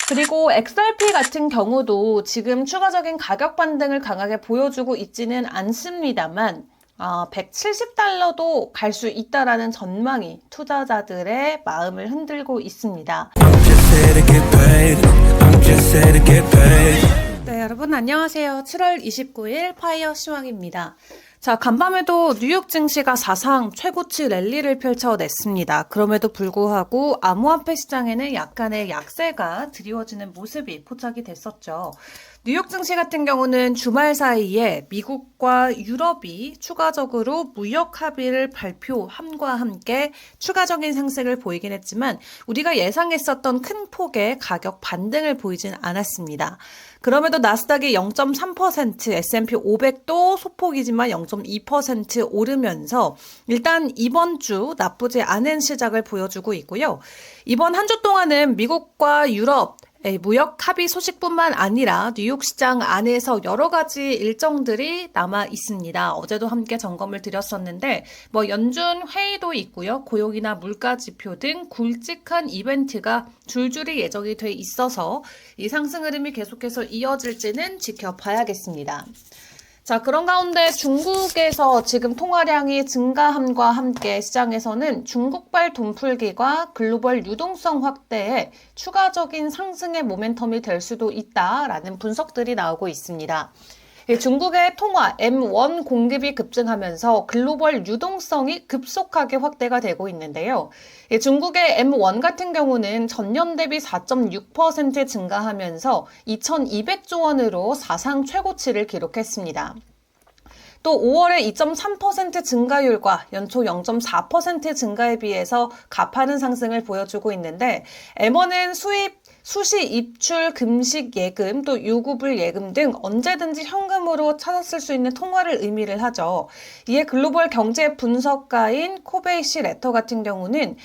그리고 XRP 같은 경우도 지금 추가적인 가격 반등을 강하게 보여주고 있지는 않습니다만 170달러도 갈 수 있다라는 전망이 투자자들의 마음을 흔들고 있습니다. 네, 여러분 안녕하세요. 7월 29일 파이어 시황입니다. 자, 간밤에도 뉴욕 증시가 사상 최고치 랠리를 펼쳐냈습니다. 그럼에도 불구하고 암호화폐 시장에는 약간의 약세가 드리워지는 모습이 포착이 됐었죠. 뉴욕 증시 같은 경우는 주말 사이에 미국과 유럽이 추가적으로 무역 합의를 발표함과 함께 추가적인 상승을 보이긴 했지만 우리가 예상했었던 큰 폭의 가격 반등을 보이진 않았습니다. 그럼에도 나스닥이 0.3%, S&P 500도 소폭이지만 0.2% 오르면서 일단 이번 주 나쁘지 않은 시작을 보여주고 있고요. 이번 한 주 동안은 미국과 유럽 무역 합의 소식뿐만 아니라 뉴욕 시장 안에서 여러 가지 일정들이 남아 있습니다. 어제도 함께 점검을 드렸었는데 연준 회의도 있고요. 고용이나 물가 지표 등 굵직한 이벤트가 줄줄이 예정이 돼 있어서 이 상승 흐름이 계속해서 이어질지는 지켜봐야겠습니다. 자, 그런 가운데 중국에서 지금 통화량이 증가함과 함께 시장에서는 중국발 돈풀기가 글로벌 유동성 확대에 추가적인 상승의 모멘텀이 될 수도 있다라는 분석들이 나오고 있습니다. 중국의 통화 M1 공급이 급증하면서 글로벌 유동성이 급속하게 확대가 되고 있는데요. 중국의 M1 같은 경우는 전년 대비 4.6% 증가하면서 2,200조 원으로 사상 최고치를 기록했습니다. 또 5월에 2.3% 증가율과 연초 0.4% 증가에 비해서 가파른 상승을 보여주고 있는데 M1은 수시 입출 금식 예금, 또 유구불 예금 등 언제든지 현금으로 찾았을 수 있는 통화를 의미를 하죠. 이에 글로벌 경제 분석가인 코베이시 레터 같은 경우는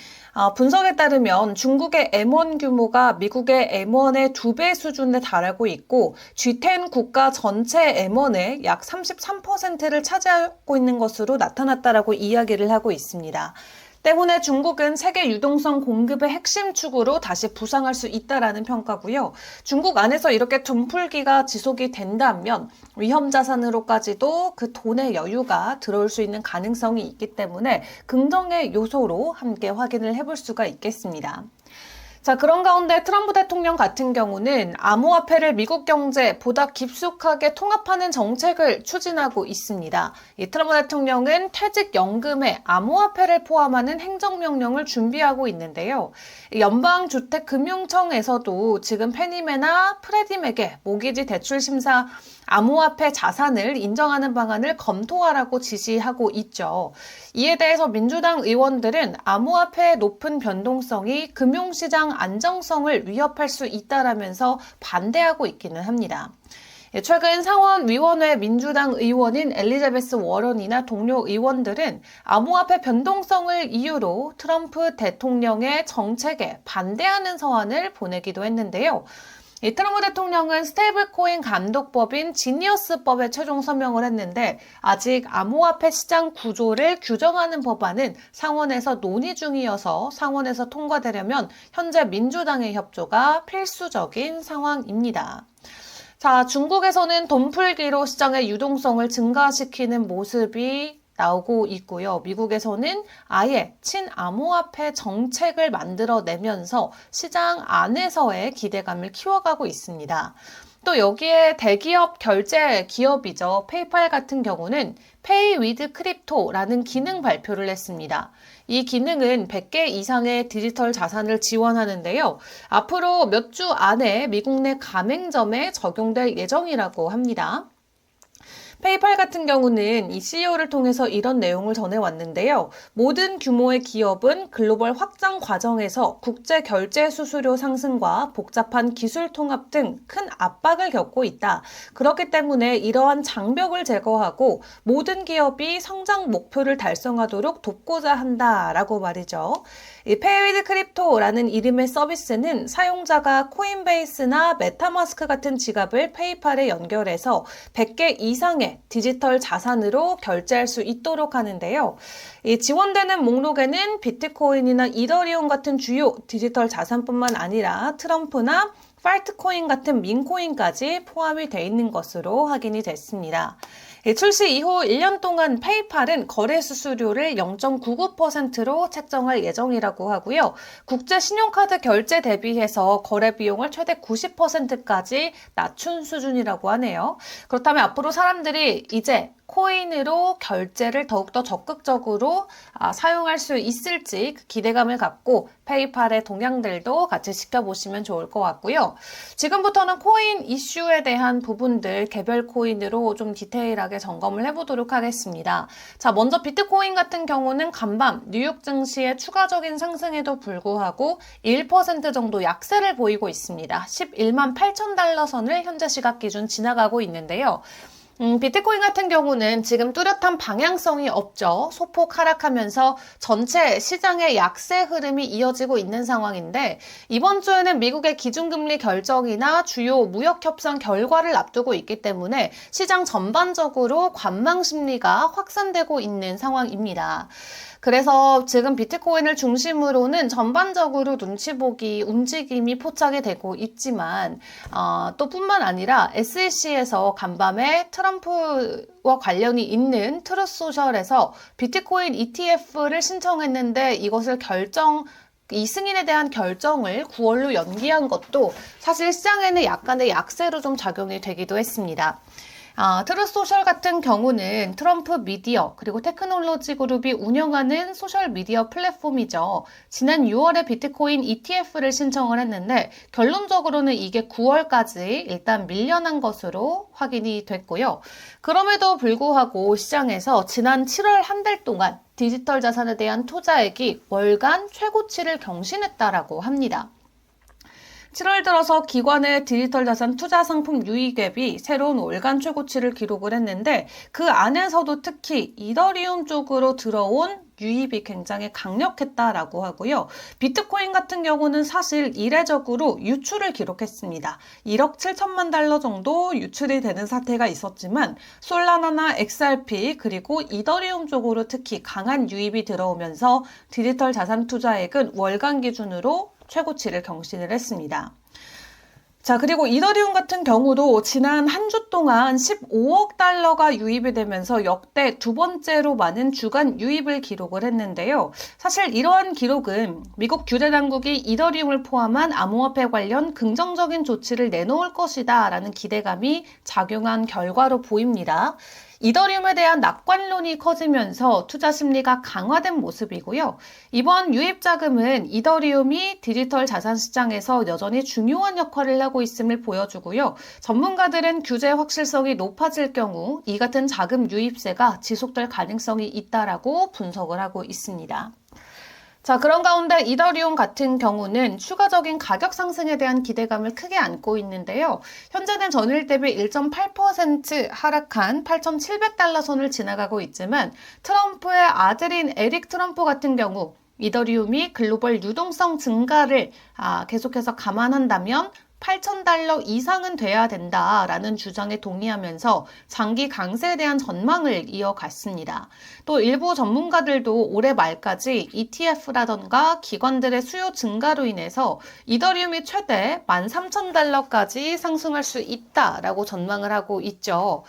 분석에 따르면 중국의 M1 규모가 미국의 M1의 2배 수준에 달하고 있고 G10 국가 전체 M1의 약 33%를 차지하고 있는 것으로 나타났다라고 이야기를 하고 있습니다. 때문에 중국은 세계 유동성 공급의 핵심 축으로 다시 부상할 수 있다라는 평가고요. 중국 안에서 이렇게 돈풀기가 지속이 된다면 위험 자산으로까지도 그 돈의 여유가 들어올 수 있는 가능성이 있기 때문에 긍정의 요소로 함께 확인을 해볼 수가 있겠습니다. 자, 그런 가운데 트럼프 대통령 같은 경우는 암호화폐를 미국 경제에 보다 깊숙하게 통합하는 정책을 추진하고 있습니다. 이 트럼프 대통령은 퇴직연금에 암호화폐를 포함하는 행정명령을 준비하고 있는데요. 연방주택금융청에서도 지금 페니메나 프레디맥의 모기지 대출 심사 암호화폐 자산을 인정하는 방안을 검토하라고 지시하고 있죠. 이에 대해서 민주당 의원들은 암호화폐의 높은 변동성이 금융시장 안정성을 위협할 수 있다라면서 반대하고 있기는 합니다. 최근 상원위원회 민주당 의원인 엘리자베스 워런이나 동료 의원들은 암호화폐 변동성을 이유로 트럼프 대통령의 정책에 반대하는 서한을 보내기도 했는데요. 트럼프 대통령은 스테이블코인 감독법인 지니어스법에 최종 서명을 했는데 아직 암호화폐 시장 구조를 규정하는 법안은 상원에서 논의 중이어서 상원에서 통과되려면 현재 민주당의 협조가 필수적인 상황입니다. 자, 중국에서는 돈풀기로 시장의 유동성을 증가시키는 모습이 나오고 있고요. 미국에서는 아예 친암호화폐 정책을 만들어내면서 시장 안에서의 기대감을 키워가고 있습니다. 또 여기에 대기업 결제 기업이죠. 페이팔 같은 경우는 Pay with Crypto라는 기능 발표를 했습니다. 이 기능은 100개 이상의 디지털 자산을 지원하는데요. 앞으로 몇 주 안에 미국 내 가맹점에 적용될 예정이라고 합니다. 페이팔 같은 경우는 이 CEO를 통해서 이런 내용을 전해왔는데요. 모든 규모의 기업은 글로벌 확장 과정에서 국제 결제 수수료 상승과 복잡한 기술 통합 등 큰 압박을 겪고 있다. 그렇기 때문에 이러한 장벽을 제거하고 모든 기업이 성장 목표를 달성하도록 돕고자 한다라고 말이죠. 이 페이위드 크립토라는 이름의 서비스는 사용자가 코인베이스나 메타마스크 같은 지갑을 페이팔에 연결해서 100개 이상의 디지털 자산으로 결제할 수 있도록 하는데요. 이 지원되는 목록에는 비트코인이나 이더리움 같은 주요 디지털 자산뿐만 아니라 트럼프나 팔트코인 같은 민코인까지 포함이 돼 있는 것으로 확인이 됐습니다. 출시 이후 1년 동안 페이팔은 거래 수수료를 0.99%로 책정할 예정이라고 하고요. 국제 신용카드 결제 대비해서 거래 비용을 최대 90%까지 낮춘 수준이라고 하네요. 그렇다면 앞으로 사람들이 이제 코인으로 결제를 더욱더 적극적으로 사용할 수 있을지 그 기대감을 갖고 페이팔의 동향들도 같이 지켜보시면 좋을 것 같고요. 지금부터는 코인 이슈에 대한 부분들 개별 코인으로 좀 디테일하게 점검을 해보도록 하겠습니다. 자, 먼저 비트코인 같은 경우는 간밤 뉴욕 증시의 추가적인 상승에도 불구하고 1% 정도 약세를 보이고 있습니다. 11만 8천 달러 선을 현재 시각 기준 지나가고 있는데요. 비트코인 같은 경우는 지금 뚜렷한 방향성이 없죠. 소폭 하락하면서 전체 시장의 약세 흐름이 이어지고 있는 상황인데 이번 주에는 미국의 기준금리 결정이나 주요 무역협상 결과를 앞두고 있기 때문에 시장 전반적으로 관망 심리가 확산되고 있는 상황입니다. 그래서 지금 비트코인을 중심으로는 전반적으로 눈치 보기 움직임이 포착이 되고 있지만 또 뿐만 아니라 SEC에서 간밤에 트럼프와 관련이 있는 트루소셜에서 비트코인 ETF를 신청했는데 이것을 이 승인에 대한 결정을 9월로 연기한 것도 사실 시장에는 약간의 약세로 좀 작용이 되기도 했습니다. 트루소셜 같은 경우는 트럼프 미디어 그리고 테크놀로지 그룹이 운영하는 소셜 미디어 플랫폼이죠. 지난 6월에 비트코인 ETF를 신청을 했는데 결론적으로는 이게 9월까지 일단 밀려난 것으로 확인이 됐고요. 그럼에도 불구하고 시장에서 지난 7월 한 달 동안 디지털 자산에 대한 투자액이 월간 최고치를 경신했다라고 합니다. 7월 들어서 기관의 디지털 자산 투자 상품 유입액이 새로운 월간 최고치를 기록을 했는데 그 안에서도 특히 이더리움 쪽으로 들어온 유입이 굉장히 강력했다라고 하고요. 비트코인 같은 경우는 사실 이례적으로 유출을 기록했습니다. 1억 7천만 달러 정도 유출이 되는 사태가 있었지만 솔라나나 XRP 그리고 이더리움 쪽으로 특히 강한 유입이 들어오면서 디지털 자산 투자액은 월간 기준으로 최고치를 경신을 했습니다. 자, 그리고 이더리움 같은 경우도 지난 한 주 동안 15억 달러가 유입이 되면서 역대 두 번째로 많은 주간 유입을 기록을 했는데요. 사실 이러한 기록은 미국 규제 당국이 이더리움을 포함한 암호화폐 관련 긍정적인 조치를 내놓을 것이다 라는 기대감이 작용한 결과로 보입니다. 이더리움에 대한 낙관론이 커지면서 투자 심리가 강화된 모습이고요. 이번 유입 자금은 이더리움이 디지털 자산 시장에서 여전히 중요한 역할을 하고 있음을 보여주고요. 전문가들은 규제 확실성이 높아질 경우 이 같은 자금 유입세가 지속될 가능성이 있다라고 분석을 하고 있습니다. 자, 그런 가운데 이더리움 같은 경우는 추가적인 가격 상승에 대한 기대감을 크게 안고 있는데요. 현재는 전일 대비 1.8% 하락한 8,700달러 선을 지나가고 있지만 트럼프의 아들인 에릭 트럼프 같은 경우 이더리움이 글로벌 유동성 증가를 계속해서 감안한다면 8,000달러 이상은 돼야 된다라는 주장에 동의하면서 장기 강세에 대한 전망을 이어갔습니다. 또 일부 전문가들도 올해 말까지 ETF라던가 기관들의 수요 증가로 인해서 이더리움이 최대 13,000달러까지 상승할 수 있다라고 전망을 하고 있죠.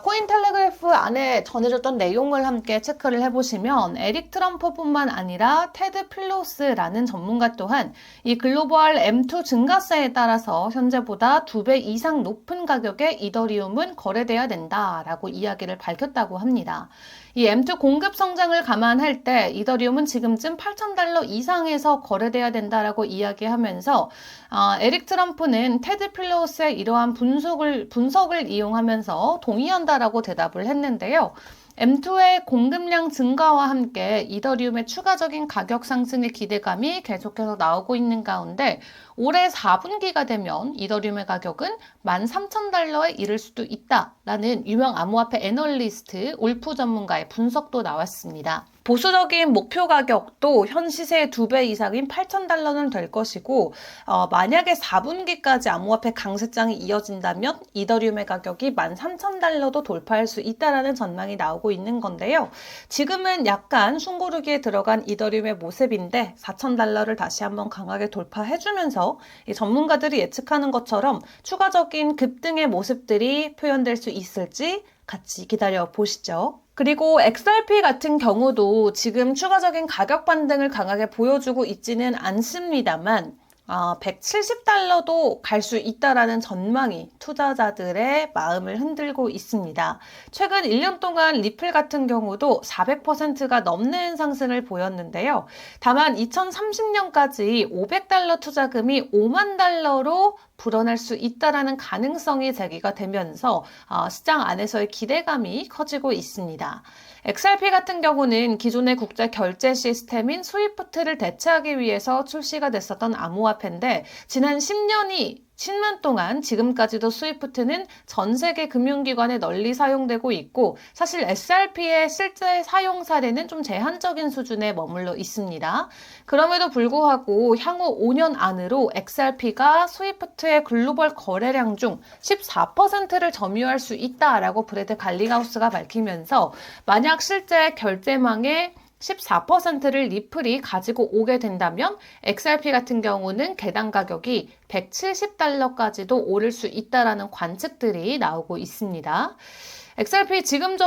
코인텔레그래프 안에 전해졌던 내용을 함께 체크를 해보시면 에릭 트럼프뿐만 아니라 테드 필로스라는 전문가 또한 이 글로벌 M2 증가세에 따라서 현재보다 2배 이상 높은 가격에 이더리움은 거래돼야 된다라고 이야기를 밝혔다고 합니다. 이 M2 공급 성장을 감안할 때 이더리움은 지금쯤 8,000달러 이상에서 거래돼야 된다라고 이야기하면서 에릭 트럼프는 테드 필로스의 이러한 분석을 이용하면서 동의한다라고 대답을 했는데요. M2의 공급량 증가와 함께 이더리움의 추가적인 가격 상승의 기대감이 계속해서 나오고 있는 가운데 올해 4분기가 되면 이더리움의 가격은 13,000달러에 이를 수도 있다라는 유명 암호화폐 애널리스트 울프 전문가의 분석도 나왔습니다. 보수적인 목표 가격도 현 시세의 2배 이상인 $8,000는 될 것이고, 만약에 4분기까지 암호화폐 강세장이 이어진다면 이더리움의 가격이 $13,000도 돌파할 수 있다라는 전망이 나오고 있는 건데요. 지금은 약간 숨고르기에 들어간 이더리움의 모습인데 $4,000를 다시 한번 강하게 돌파해주면서 이 전문가들이 예측하는 것처럼 추가적인 급등의 모습들이 표현될 수 있을지 같이 기다려 보시죠. 그리고 XRP 같은 경우도 지금 추가적인 가격 반등을 강하게 보여주고 있지는 않습니다만 $170도 갈 수 있다라는 전망이 투자자들의 마음을 흔들고 있습니다. 최근 1년 동안 리플 같은 경우도 400%가 넘는 상승을 보였는데요. 다만 2030년까지 $500 투자금이 $50,000로 불어날 수 있다라는 가능성이 제기가 되면서 시장 안에서의 기대감이 커지고 있습니다. XRP 같은 경우는 기존의 국제 결제 시스템인 스위프트를 대체하기 위해서 출시가 됐었던 암호화폐인데 지난 10년 동안 지금까지도 스위프트는 전 세계 금융기관에 널리 사용되고 있고 사실 XRP의 실제 사용 사례는 좀 제한적인 수준에 머물러 있습니다. 그럼에도 불구하고 향후 5년 안으로 XRP가 스위프트의 글로벌 거래량 중 14%를 점유할 수 있다라고 브래드 갈링하우스가 밝히면서 만약 실제 결제망에 14%를 리플이 가지고 오게 된다면 XRP 같은 경우는 개당 가격이 $170까지도 오를 수 있다라는 관측들이 나오고 있습니다. XRP 지금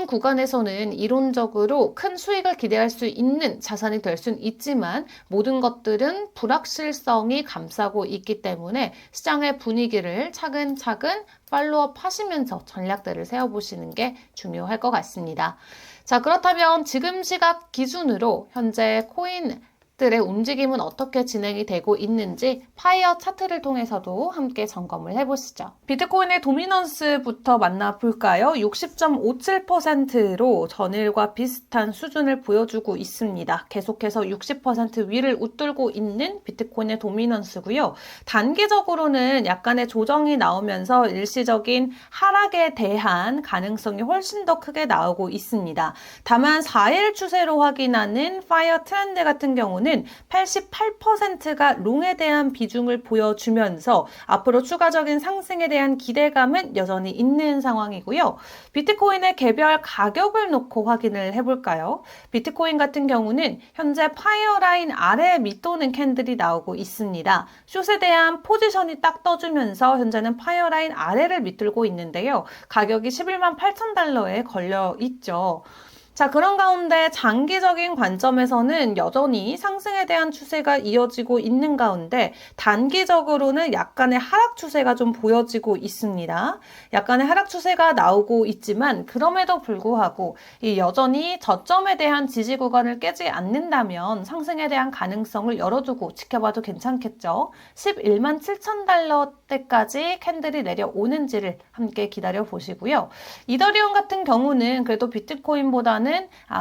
구간에서는 이론적으로 큰 수익을 기대할 수 있는 자산이 될 수는 있지만 모든 것들은 불확실성이 감싸고 있기 때문에 시장의 분위기를 차근차근 팔로업 하시면서 전략들을 세워보시는 게 중요할 것 같습니다. 자, 그렇다면 지금 시각 기준으로 현재 코인들의 움직임은 어떻게 진행이 되고 있는지 파이어 차트를 통해서도 함께 점검을 해보시죠. 비트코인의 도미넌스부터 만나볼까요? 60.57%로 전일과 비슷한 수준을 보여주고 있습니다. 계속해서 60% 위를 웃돌고 있는 비트코인의 도미넌스고요. 단기적으로는 약간의 조정이 나오면서 일시적인 하락에 대한 가능성이 훨씬 더 크게 나오고 있습니다. 다만 4일 추세로 확인하는 파이어 트렌드 같은 경우는 88%가 롱에 대한 비중을 보여주면서 앞으로 추가적인 상승에 대한 기대감은 여전히 있는 상황이고요. 비트코인의 개별 가격을 놓고 확인을 해볼까요? 비트코인 같은 경우는 현재 파이어 라인 아래 밑도는 캔들이 나오고 있습니다. 숏에 대한 포지션이 딱 떠주면서 현재는 파이어 라인 아래를 밑들고 있는데요. 가격이 $118,000에 걸려 있죠. 자, 그런 가운데 장기적인 관점에서는 여전히 상승에 대한 추세가 이어지고 있는 가운데 단기적으로는 약간의 하락 추세가 좀 보여지고 있습니다. 약간의 하락 추세가 나오고 있지만 그럼에도 불구하고 여전히 저점에 대한 지지 구간을 깨지 않는다면 상승에 대한 가능성을 열어두고 지켜봐도 괜찮겠죠. $117,000대까지 캔들이 내려오는지를 함께 기다려 보시고요. 이더리움 같은 경우는 그래도 비트코인보다는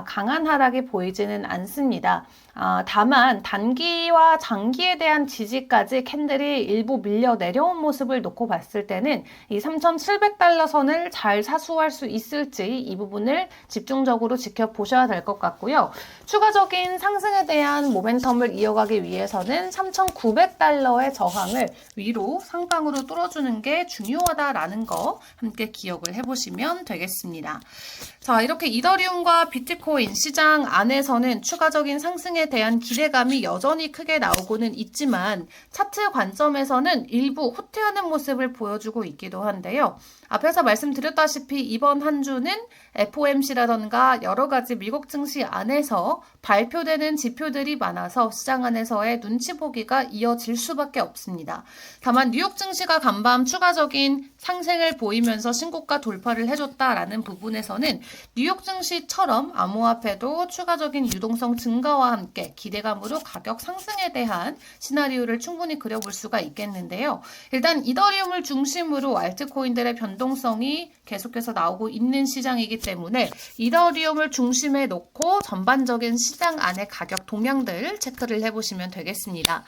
강한 하락이 보이지는 않습니다. 다만 단기와 장기에 대한 지지까지 캔들이 일부 밀려 내려온 모습을 놓고 봤을 때는 이 $3,700 선을 잘 사수할 수 있을지 이 부분을 집중적으로 지켜보셔야 될 것 같고요. 추가적인 상승에 대한 모멘텀을 이어가기 위해서는 $3,900의 저항을 위로 상방으로 뚫어주는 게 중요하다라는 거 함께 기억을 해보시면 되겠습니다. 자, 이렇게 이더리움과 비트코인 시장 안에서는 추가적인 상승에 대한 기대감이 여전히 크게 나오고는 있지만 차트 관점에서는 일부 후퇴하는 모습을 보여주고 있기도 한데요. 앞에서 말씀드렸다시피 이번 한 주는 FOMC라던가 여러 가지 미국 증시 안에서 발표되는 지표들이 많아서 시장 안에서의 눈치 보기가 이어질 수밖에 없습니다. 다만 뉴욕 증시가 간밤 추가적인 상승을 보이면서 신고가 돌파를 해줬다라는 부분에서는 뉴욕 증시처럼 암호화폐도 추가적인 유동성 증가와 함께 기대감으로 가격 상승에 대한 시나리오를 충분히 그려볼 수가 있겠는데요. 일단 이더리움을 중심으로 알트코인들의 변동성이 계속해서 나오고 있는 시장이기 때문에 이더리움을 중심에 놓고 전반적인 시장 안의 가격 동향들 체크를 해보시면 되겠습니다.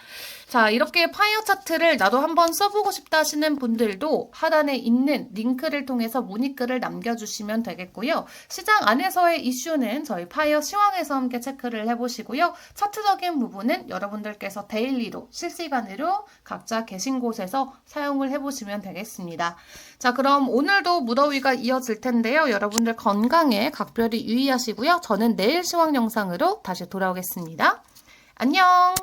자, 이렇게 파이어 차트를 나도 한번 써보고 싶다 하시는 분들도 하단에 있는 링크를 통해서 문의글을 남겨주시면 되겠고요. 시장 안에서의 이슈는 저희 파이어 시황에서 함께 체크를 해보시고요. 차트적인 부분은 여러분들께서 데일리로 실시간으로 각자 계신 곳에서 사용을 해보시면 되겠습니다. 자, 그럼 오늘도 무더위가 이어질 텐데요. 여러분들 건강에 각별히 유의하시고요. 저는 내일 시황 영상으로 다시 돌아오겠습니다. 안녕!